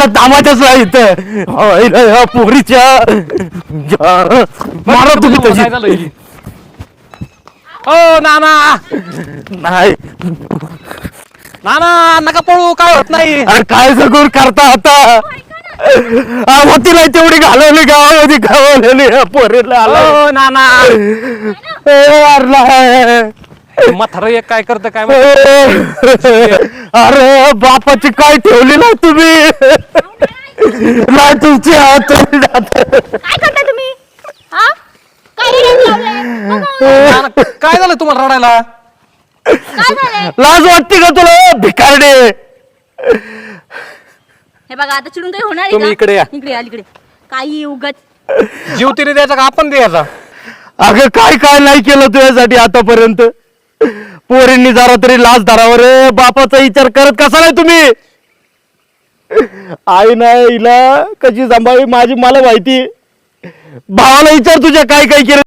मला थांबायचंच नाही इथं पोरीच्या मारा तुम्ही तशी. काय झालं ओ नाना नाही नाना नका पळू काय होत नाही. अरे काय सगळं करता आता होती नाही तेवढी घालवली गावामध्ये घालवलेली पोरीला आला ओ नाना म्हातारं एक काय करतं काय माहिती. अरे बापाची काय ठेवली ना तुम्ही नाही तुमची हात काय करता तुम्ही हा काय रडायला लावलंय? बघा, नाना, काय झालं तुम्हाला रडायला. काय झालंय लाज वाटते का तुला भिकारडे. हे बघा आता चिडून काही होणार आहे तुम्ही का? इकडे या. इकडे इकडे काही उगत जीव तिने द्यायचा का आपण द्यायचा. अगं काय काय नाही केलं तुझ्यासाठी आतापर्यंत. पोरींनी जरा तरी लाज धरावर रे बापाचा विचार करत कसा नाही तुम्ही. आई नाही हिला कशी सांभाळी माझी मला माहिती. भावाला विचार तुझ्या काय काय केलं.